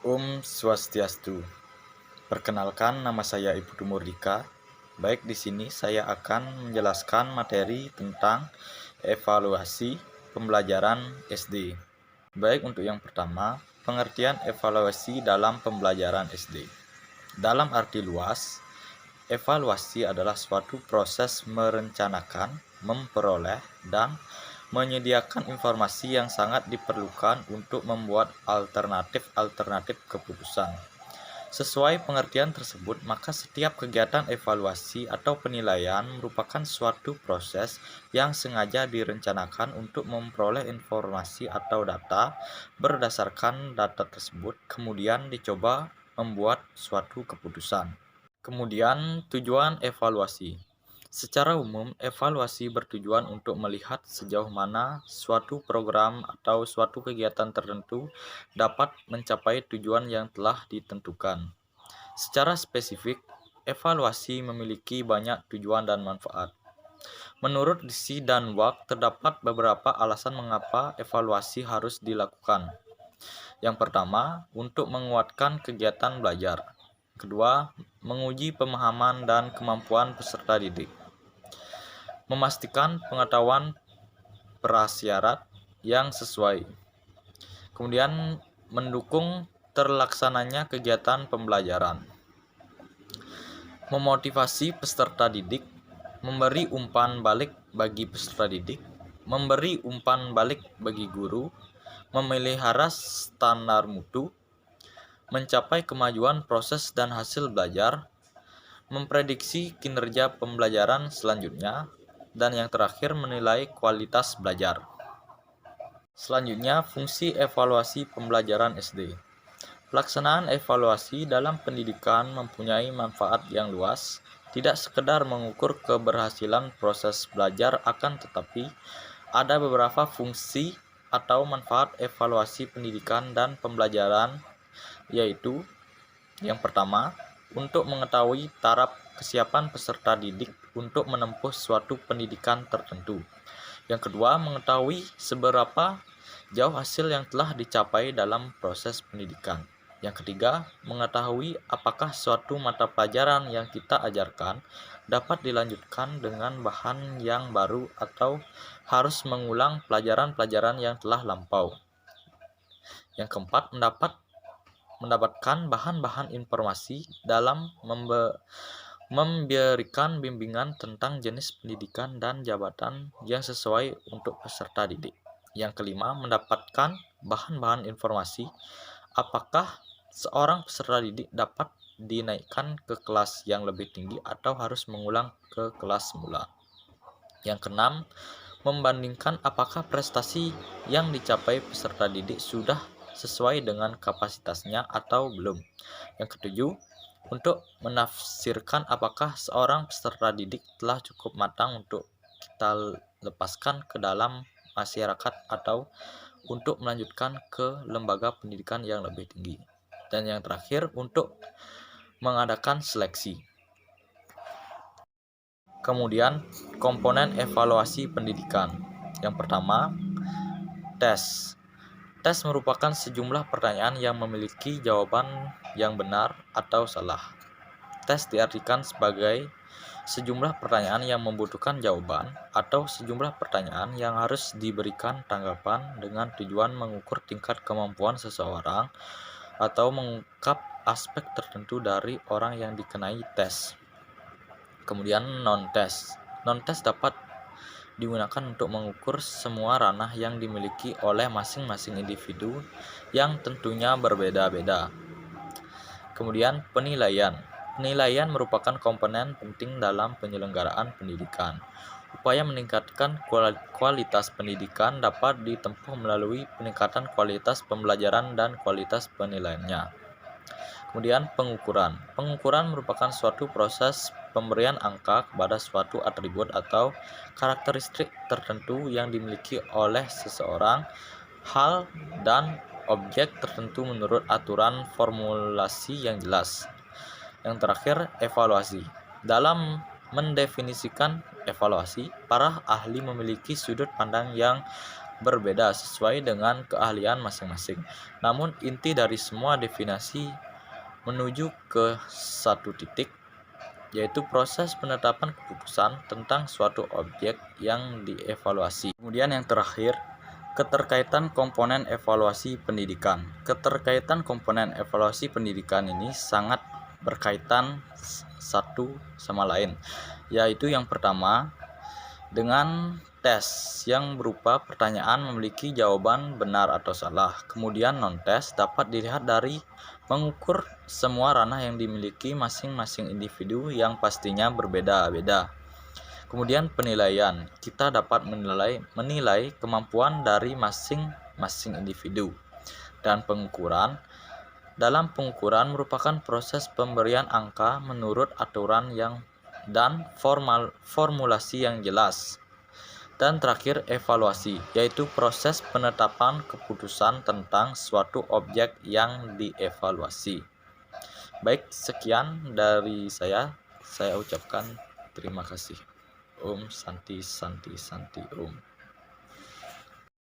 Om Swastiastu. Perkenalkan, nama saya Iputu Murdika. Baik, di sini saya akan menjelaskan materi tentang evaluasi pembelajaran SD. Baik, untuk yang pertama, pengertian evaluasi dalam pembelajaran SD. Dalam arti luas, evaluasi adalah suatu proses merencanakan, memperoleh, dan menyediakan informasi yang sangat diperlukan untuk membuat alternatif keputusan. Sesuai pengertian tersebut, maka setiap kegiatan evaluasi atau penilaian merupakan suatu proses yang sengaja direncanakan untuk memperoleh informasi atau data. Berdasarkan data tersebut, kemudian dicoba membuat suatu keputusan. Kemudian, tujuan evaluasi. Secara umum, evaluasi bertujuan untuk melihat sejauh mana suatu program atau suatu kegiatan tertentu dapat mencapai tujuan yang telah ditentukan. Secara spesifik, evaluasi memiliki banyak tujuan dan manfaat. Menurut Disi dan Wak, terdapat beberapa alasan mengapa evaluasi harus dilakukan. Yang pertama, untuk menguatkan kegiatan belajar. Kedua, menguji pemahaman dan kemampuan peserta didik. Memastikan pengetahuan prasyarat yang sesuai. Kemudian, mendukung terlaksananya kegiatan pembelajaran. Memotivasi peserta didik, memberi umpan balik bagi peserta didik, memberi umpan balik bagi guru, memelihara standar mutu, mencapai kemajuan proses dan hasil belajar, memprediksi kinerja pembelajaran selanjutnya, dan yang terakhir menilai kualitas belajar. Selanjutnya, fungsi evaluasi pembelajaran SD. Pelaksanaan evaluasi dalam pendidikan mempunyai manfaat yang luas, tidak sekedar mengukur keberhasilan proses belajar, akan tetapi ada beberapa fungsi atau manfaat evaluasi pendidikan dan pembelajaran, yaitu yang pertama, untuk mengetahui taraf kesiapan peserta didik untuk menempuh suatu pendidikan tertentu. Yang kedua, mengetahui seberapa jauh hasil yang telah dicapai dalam proses pendidikan. Yang ketiga, mengetahui apakah suatu mata pelajaran yang kita ajarkan dapat dilanjutkan dengan bahan yang baru atau harus mengulang pelajaran-pelajaran yang telah lampau. Yang keempat, mendapatkan bahan-bahan informasi dalam memberikan bimbingan tentang jenis pendidikan dan jabatan yang sesuai untuk peserta didik. Yang kelima, mendapatkan bahan-bahan informasi apakah seorang peserta didik dapat dinaikkan ke kelas yang lebih tinggi atau harus mengulang ke kelas semula. Yang keenam, membandingkan apakah prestasi yang dicapai peserta didik sudah sesuai dengan kapasitasnya atau belum. Yang ketujuh, untuk menafsirkan apakah seorang peserta didik telah cukup matang untuk kita lepaskan ke dalam masyarakat atau untuk melanjutkan ke lembaga pendidikan yang lebih tinggi. Dan yang terakhir, untuk mengadakan seleksi. Kemudian, komponen evaluasi pendidikan. Yang pertama, tes. Tes merupakan sejumlah pertanyaan yang memiliki jawaban yang benar atau salah. Tes diartikan sebagai sejumlah pertanyaan yang membutuhkan jawaban atau sejumlah pertanyaan yang harus diberikan tanggapan dengan tujuan mengukur tingkat kemampuan seseorang atau mengungkap aspek tertentu dari orang yang dikenai tes. Kemudian non-tes. Non-tes dapat digunakan untuk mengukur semua ranah yang dimiliki oleh masing-masing individu yang tentunya berbeda-beda. Kemudian penilaian. Penilaian merupakan komponen penting dalam penyelenggaraan pendidikan. Upaya meningkatkan kualitas pendidikan dapat ditempuh melalui peningkatan kualitas pembelajaran dan kualitas penilaiannya. Kemudian pengukuran. Pengukuran merupakan suatu proses pemberian angka kepada suatu atribut atau karakteristik tertentu yang dimiliki oleh seseorang, hal, dan objek tertentu menurut aturan formulasi yang jelas. Yang terakhir, evaluasi. Dalam mendefinisikan evaluasi, para ahli memiliki sudut pandang yang berbeda sesuai dengan keahlian masing-masing. Namun inti dari semua definisi menuju ke satu titik, yaitu proses penetapan keputusan tentang suatu objek yang dievaluasi. Kemudian yang terakhir, keterkaitan komponen evaluasi pendidikan. Keterkaitan komponen evaluasi pendidikan ini sangat berkaitan satu sama lain, yaitu yang pertama dengan tes yang berupa pertanyaan memiliki jawaban benar atau salah. Kemudian non-tes dapat dilihat dari mengukur semua ranah yang dimiliki masing-masing individu yang pastinya berbeda-beda. Kemudian penilaian, kita dapat menilai kemampuan dari masing-masing individu. Dan pengukuran, dalam pengukuran merupakan proses pemberian angka menurut aturan dan formulasi yang jelas. Dan terakhir evaluasi, yaitu proses penetapan keputusan tentang suatu objek yang dievaluasi. Baik, sekian dari saya ucapkan terima kasih. Om Santi Santi Santi Om.